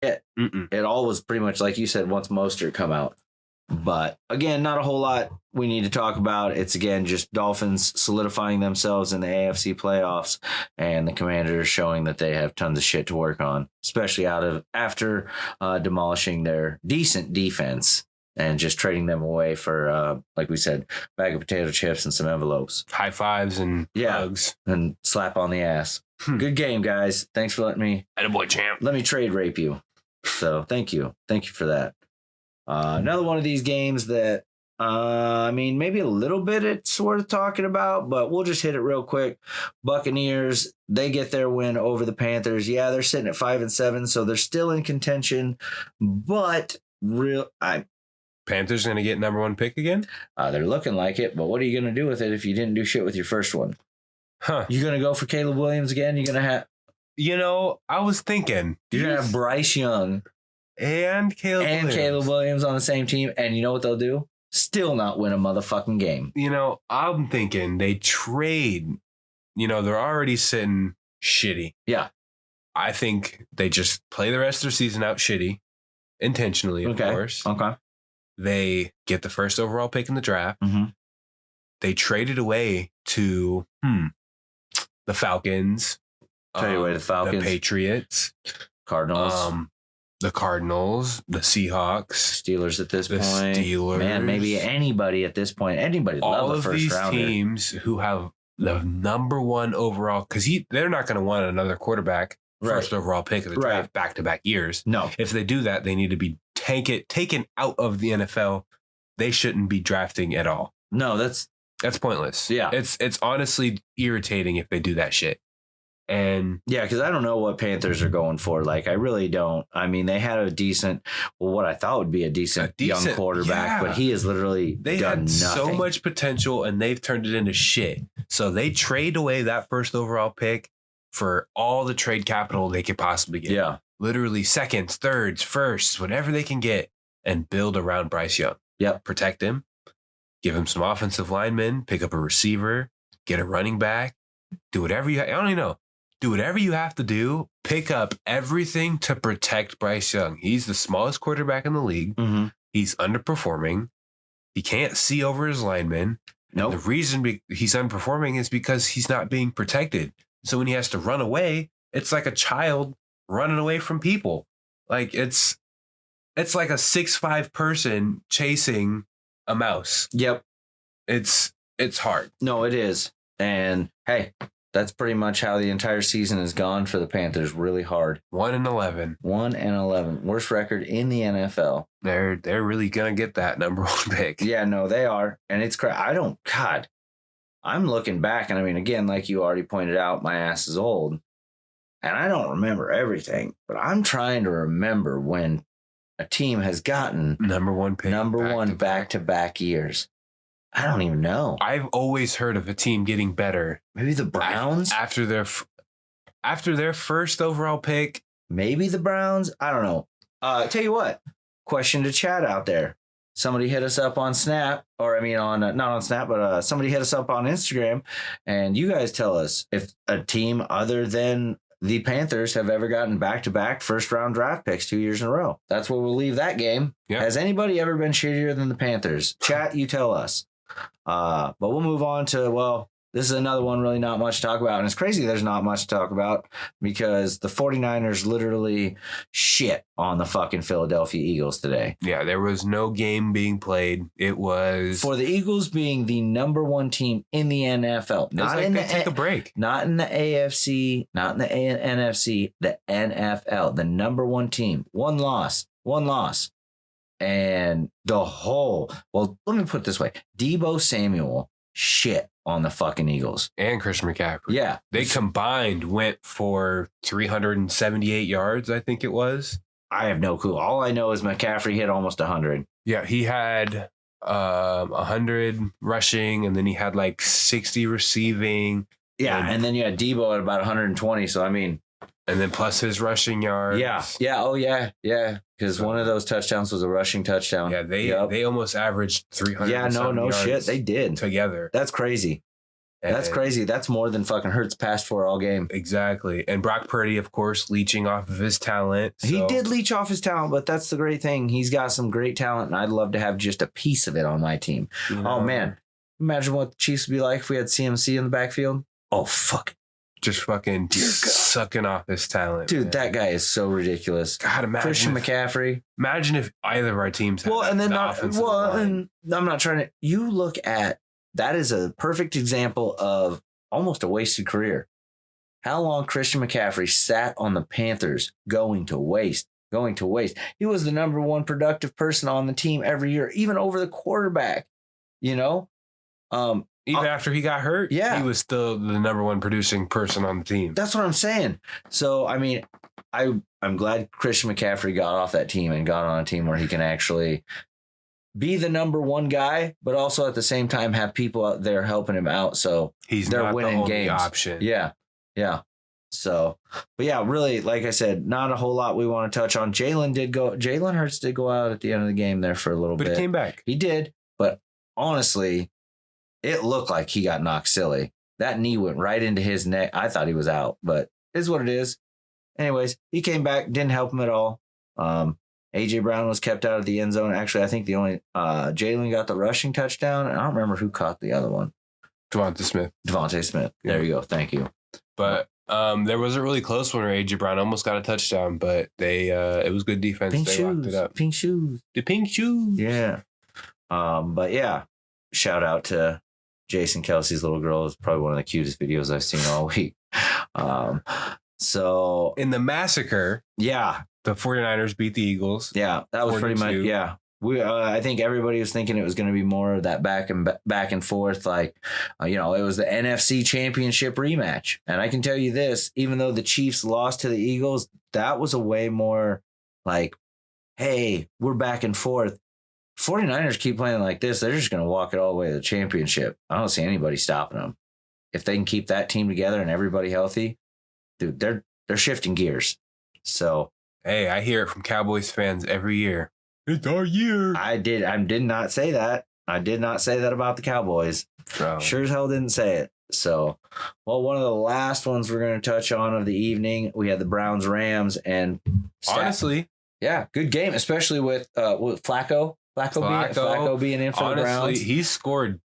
It all was pretty much like you said once Mostert come out. But again, not a whole lot we need to talk about. It's again just Dolphins solidifying themselves in the AFC playoffs, and the Commanders showing that they have tons of shit to work on, especially after demolishing their decent defense and just trading them away for, like we said, bag of potato chips and some envelopes, high fives and hugs, and slap on the ass. Good game, guys. Thanks for letting me. Attaboy, champ. Let me trade rape you. So thank you for that. Another one of these games that, maybe a little bit it's worth talking about, but we'll just hit it real quick. Buccaneers, they get their win over the Panthers. Yeah, they're sitting at 5-7, so they're still in contention, but Panthers going to get number 1 pick again? They're looking like it, but what are you going to do with it if you didn't do shit with your first one? You going to go for Caleb Williams again? You're going to have... I was thinking. You're going to have Bryce Young... And Caleb Williams on the same team. And you know what they'll do? Still not win a motherfucking game. I'm thinking they trade. They're already sitting shitty. Yeah. I think they just play the rest of their season out shitty. Intentionally, of course. Okay. They get the first overall pick in the draft. Mm-hmm. They traded away to the Falcons. The Patriots. Cardinals. The Cardinals, the Seahawks, Steelers at this point. Steelers. Man, maybe anybody at this point. Anybody love a first rounder. All of these teams who have the number 1 overall, because they're not going to want another quarterback first overall pick of the draft back-to-back years. No. If they do that, they need to be taken out of the NFL. They shouldn't be drafting at all. No, that's pointless. Yeah. It's honestly irritating if they do that shit. And yeah, because I don't know what Panthers are going for. Like, I really don't. I mean, they had what I thought would be a decent young quarterback, but he has literally done nothing. So much potential, and they've turned it into shit. So they trade away that first overall pick for all the trade capital they could possibly get. Yeah. Literally seconds, thirds, firsts, whatever they can get, and build around Bryce Young. Yep. Protect him, give him some offensive linemen, pick up a receiver, get a running back, do whatever I don't even know. Do whatever you have to do. Pick up everything to protect Bryce Young. He's the smallest quarterback in the league. Mm-hmm. He's underperforming. He can't see over his linemen. Nope. The reason he's underperforming is because he's not being protected. So when he has to run away, it's like a child running away from people. Like it's like a 6'5" person chasing a mouse. Yep. It's hard. No, it is. And hey, that's pretty much how the entire season has gone for the Panthers. Really hard. 1-11. 1-11. Worst record in the NFL. They're really going to get that number 1 pick. Yeah, no, they are. And it's crazy. I'm looking back. And I mean, again, like you already pointed out, my ass is old. And I don't remember everything. But I'm trying to remember when a team has gotten number 1 pick. Number 1 back-to-back years. I don't even know. I've always heard of a team getting better. Maybe the Browns after their first overall pick. Maybe the Browns. I don't know. Tell you what. Question to chat out there. Somebody hit us up on Snap, or not on Snap, but somebody hit us up on Instagram, and you guys tell us if a team other than the Panthers have ever gotten back-to-back first-round draft picks 2 years in a row. That's where we'll leave that game. Yep. Has anybody ever been shittier than the Panthers? Chat, you tell us. But we'll move on to, this is another one really not much to talk about. And it's crazy there's not much to talk about because the 49ers literally shit on the fucking Philadelphia Eagles today. Yeah, there was no game being played. It was... For the Eagles being the number 1 team in the NFL. Take a break. Not in the AFC, not in the NFC, the NFL. The number 1 team. One loss. And let me put it this way. Deebo Samuel shit on the fucking Eagles. And Christian McCaffrey. Yeah. They combined went for 378 yards, I think it was. I have no clue. All I know is McCaffrey hit almost 100. Yeah, he had 100 rushing, and then he had like 60 receiving. Yeah, and then you had Deebo at about 120. So, I mean... And then plus his rushing yards. Yeah. Oh, yeah. Because one of those touchdowns was a rushing touchdown. Yeah, they almost averaged 300. Yeah, no shit. They did. Together. That's crazy. That's crazy. That's more than fucking Hurts passed for all game. Exactly. And Brock Purdy, of course, leeching off of his talent. So. He did leech off his talent, but that's the great thing. He's got some great talent, and I'd love to have just a piece of it on my team. Oh, man. Imagine what the Chiefs would be like if we had CMC in the backfield. Oh, fuck. Just fucking sucking off his talent. Dude, man. that guy is so ridiculous. God, imagine. Christian McCaffrey. Imagine if either of our teams had and then line. and I'm not trying to. You look at that is a perfect example of almost a wasted career. How long Christian McCaffrey sat on the Panthers going to waste. He was the number one productive person on the team every year, even over the quarterback, Even after he got hurt, he was still the number one producing person on the team. That's what I'm saying. So, I mean, I'm glad Christian McCaffrey got off that team and got on a team where he can actually be the number one guy, but also at the same time have people out there helping him out. So they're not winning the only games. Option. Yeah. So, but yeah, really, like I said, not a whole lot we want to touch on. Jalen Hurts did go out at the end of the game there for a little bit. But he came back. He did. But honestly, it looked like he got knocked silly. That knee went right into his neck. I thought he was out, but it is what it is. Anyways, he came back, didn't help him at all. A.J. Brown was kept out of the end zone. Actually, I think the only Jalen got the rushing touchdown. I don't remember who caught the other one. Devontae Smith. Yeah. There you go. Thank you. But there was a really close one where A.J. Brown almost got a touchdown, but it was good defense. They locked it up. Pink shoes. The pink shoes. Yeah. But yeah, shout out to Jason Kelsey's little girl. It's probably one of the cutest videos I've seen all week. So in the massacre, the 49ers beat the Eagles. Yeah, that was pretty much, yeah. I think everybody was thinking it was going to be more of that back and forth. Like, it was the NFC Championship rematch. And I can tell you this, even though the Chiefs lost to the Eagles, that was a way more like, hey, we're back and forth. 49ers keep playing like this, they're just going to walk it all the way to the championship. I don't see anybody stopping them. If they can keep that team together and everybody healthy, dude, they're shifting gears. So, hey, I hear it from Cowboys fans every year. It's our year. I did not say that. I did not say that about the Cowboys. Sure as hell didn't say it. So, well, one of the last ones we're going to touch on of the evening, we had the Browns-Rams, and honestly, yeah, good game, especially with Flacco. Flacco being in for the Browns. Honestly, he scored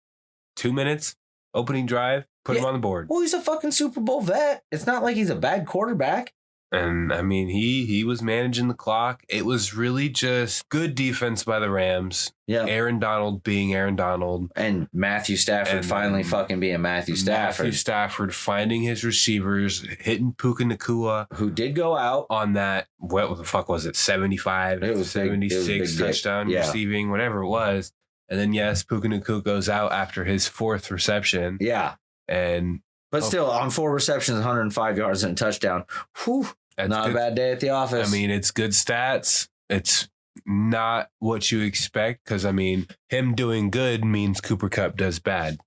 2 minutes, opening drive, put him on the board. Well, he's a fucking Super Bowl vet. It's not like he's a bad quarterback. And, I mean, he was managing the clock. It was really just good defense by the Rams. Yeah. Aaron Donald being Aaron Donald. And Matthew Stafford finally fucking being Matthew Stafford. Matthew Stafford finding his receivers, hitting Puka Nacua. Who did go out. On that, what the fuck was it, 75, it was 76 touchdown receiving, whatever it was. And then, yes, Puka Nacua goes out after his fourth reception. Yeah. But still, on 4 receptions, 105 yards and a touchdown. Whew. Not a bad day at the office. I mean, it's good stats. It's not what you expect because, I mean, him doing good means Cooper Kupp does bad.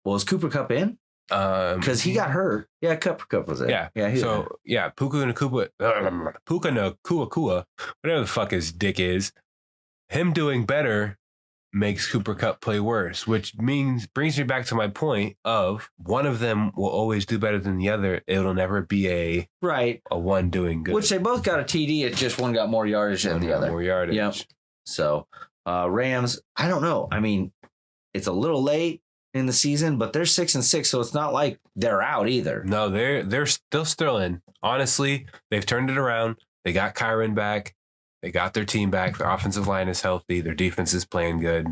Well, is Cooper Kupp in? Because he got hurt. Yeah, Cooper Kupp was in. Yeah. Puka Nacua, whatever the fuck his dick is, him doing better makes Cooper Kupp play worse, which brings me back to my point of one of them will always do better than the other. It'll never be a one doing good. Which they both got a TD. It's just one got more yardage than the other. More yardage. Yep. So Rams, I don't know. I mean, it's a little late in the season, but they're 6-6, so it's not like they're out either. No, they're still in. Honestly, they've turned it around. They got Kyron back. They got their team back. Their offensive line is healthy. Their defense is playing good.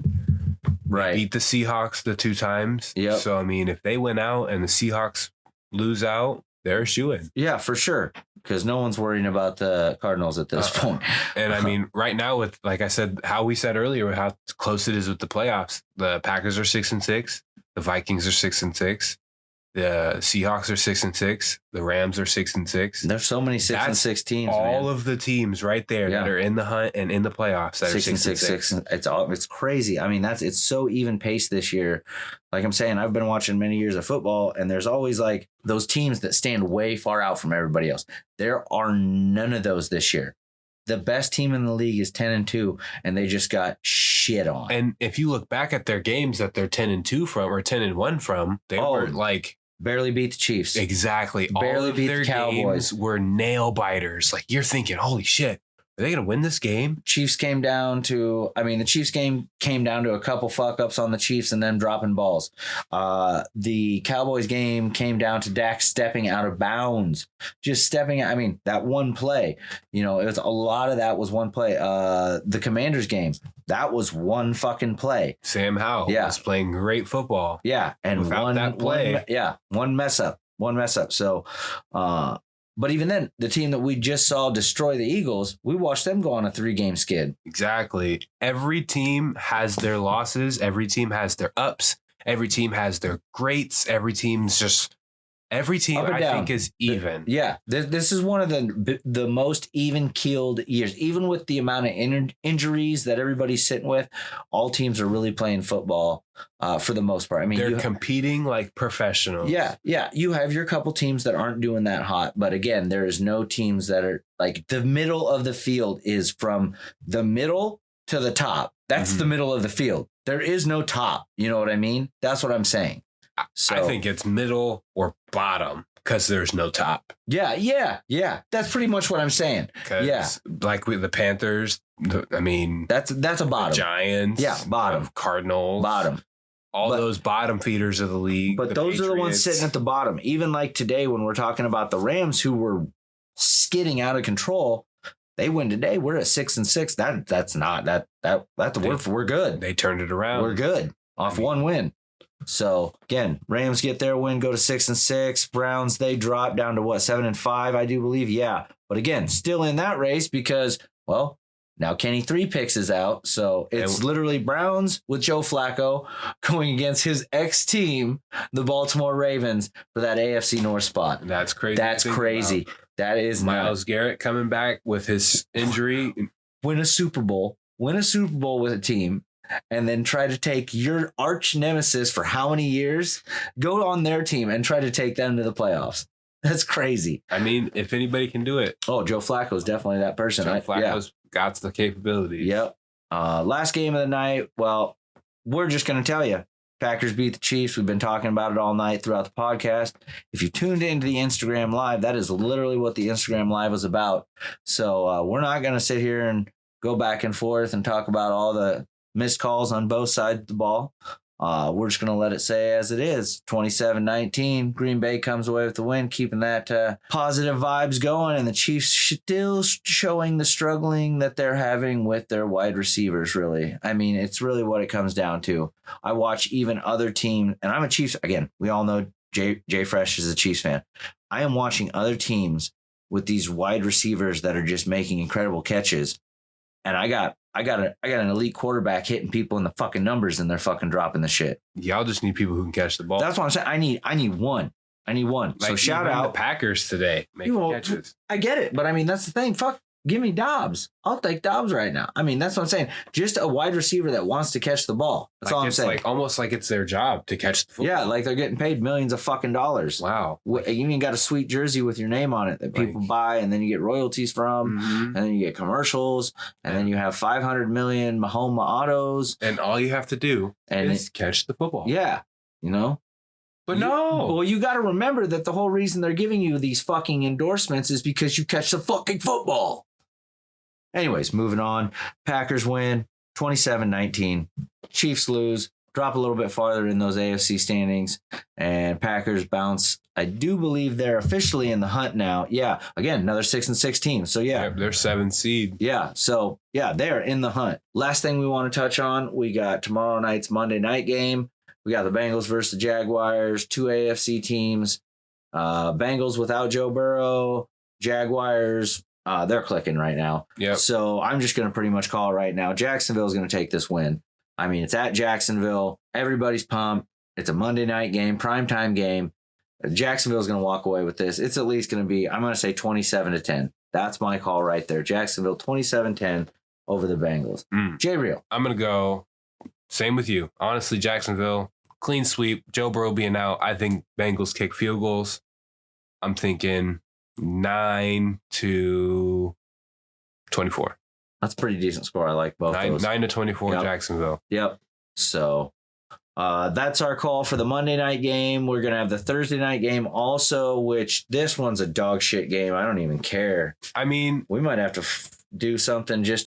Right. They beat the Seahawks the 2 times. Yep. So, I mean, if they win out and the Seahawks lose out, they're a shoo-in. Yeah, for sure. Because no one's worrying about the Cardinals at this point. And, I mean, right now, with, like I said, how we said earlier, how close it is with the playoffs, the Packers are 6-6. The Vikings are 6-6. The Seahawks are 6-6. The Rams are 6-6. There's so many 6-6 teams. All of the teams right there that are in the hunt and in the playoffs that 6-6. It's crazy. I mean, it's so even paced this year. Like I'm saying, I've been watching many years of football, and there's always like those teams that stand way far out from everybody else. There are none of those this year. The best team in the league is 10-2, and they just got shit on. And if you look back at their games that they're 10-2 from or 10-1 from, they were like barely beat the Chiefs. Exactly. Barely all of beat their the Cowboys. games were nail biters. Like you're thinking, holy shit, are they going to win this game? The Chiefs game came down to a couple fuck ups on the Chiefs and then dropping balls. The Cowboys game came down to Dak stepping out of bounds, just stepping. I mean, that one play, it was a lot of that was one play. The Commanders game, that was one fucking play. Sam Howell was playing great football. Yeah. And without that play, one mess up. So, but even then, the team that we just saw destroy the Eagles, we watched them go on a 3-game skid. Exactly. Every team has their losses. Every team has their ups. Every team has their greats. Every team, I think, is even. This is one of the most even-keeled years. Even with the amount of injuries that everybody's sitting with, all teams are really playing football for the most part. I mean, they're competing like professionals. Yeah. You have your couple teams that aren't doing that hot. But again, there is no teams that are like the middle of the field is from the middle to the top. That's the middle of the field. There is no top. You know what I mean? That's what I'm saying. So, I think it's middle or bottom because there's no top. Yeah. That's pretty much what I'm saying. Yeah. Like with the Panthers, that's a bottom. The Giants. Yeah, bottom. Cardinals. Bottom. All those bottom feeders of the league. But those are the ones sitting at the bottom. Even like today when we're talking about the Rams who were skidding out of control, they win today. We're at 6-6. We're good. They turned it around. We're good off one win. So again, Rams get their win, go to 6-6. Browns, they drop down to 7-5, I do believe. Yeah. But again, still in that race because, now Kenny 3 picks is out. So it's literally Browns with Joe Flacco going against his ex-team, the Baltimore Ravens, for that AFC North spot. That's crazy. That's crazy. That is Myles Garrett coming back with his injury. Win a Super Bowl with a team. And then try to take your arch nemesis for how many years, go on their team and try to take them to the playoffs. That's crazy. I mean, if anybody can do it. Oh, Joe Flacco is definitely that person. Joe Flacco's got the capabilities. Yep. Last game of the night. Well, we're just going to tell you. Packers beat the Chiefs. We've been talking about it all night throughout the podcast. If you tuned into the Instagram Live, that is literally what the Instagram Live was about. So we're not going to sit here and go back and forth and talk about all the missed calls on both sides of the ball. We're just going to let it say as it is. 27-19. Green Bay comes away with the win, keeping that positive vibes going. And the Chiefs still showing the struggling that they're having with their wide receivers, really. I mean, it's really what it comes down to. I watch even other teams, and I'm a Chiefs. Again, we all know Jay Fresh is a Chiefs fan. I am watching other teams with these wide receivers that are just making incredible catches. And I got an elite quarterback hitting people in the fucking numbers and they're fucking dropping the shit. Y'all just need people who can catch the ball. That's what I'm saying. I need one. Like, so shout out the Packers today making catches. I get it, but I mean that's the thing. Fuck, give me Dobbs. I'll take Dobbs right now. I mean that's what I'm saying. Just a wide receiver that wants to catch the ball. That's all I'm saying. Like almost like it's their job to catch the football. Yeah, like they're getting paid millions of fucking dollars. Wow. You even got a sweet jersey with your name on it that people buy, and then you get royalties from, and then you get commercials, and then you have 500 million Mahomes autos, and all you have to do is catch the football. Yeah, But no. Well, you got to remember that the whole reason they're giving you these fucking endorsements is because you catch the fucking football. Anyways, moving on. Packers win 27-19. Chiefs lose, drop a little bit farther in those AFC standings, and Packers bounce. I do believe they're officially in the hunt now. Yeah, again, another 6-6 team. So yeah, they're 7th seed. Yeah, so yeah, they're in the hunt. Last thing we want to touch on, we got tomorrow night's Monday night game. We got the Bengals versus the Jaguars, 2 AFC teams. Bengals without Joe Burrow, Jaguars. They're clicking right now. Yep. So I'm just going to pretty much call it right now. Jacksonville is going to take this win. I mean, it's at Jacksonville. Everybody's pumped. It's a Monday night game, primetime game. Jacksonville is going to walk away with this. It's at least going to be, I'm going to say 27-10. That's my call right there. Jacksonville 27-10 over the Bengals. J-Real. I'm going to go same with you. Honestly, Jacksonville, clean sweep. Joe Burrow being out. I think Bengals kick field goals. I'm thinking 9-24. That's a pretty decent score. I like both those. 9-24 Yep. Jacksonville. Yep. So that's our call for the Monday night game. We're going to have the Thursday night game also, which this one's a dog shit game. I don't even care. I mean, We might have to do something just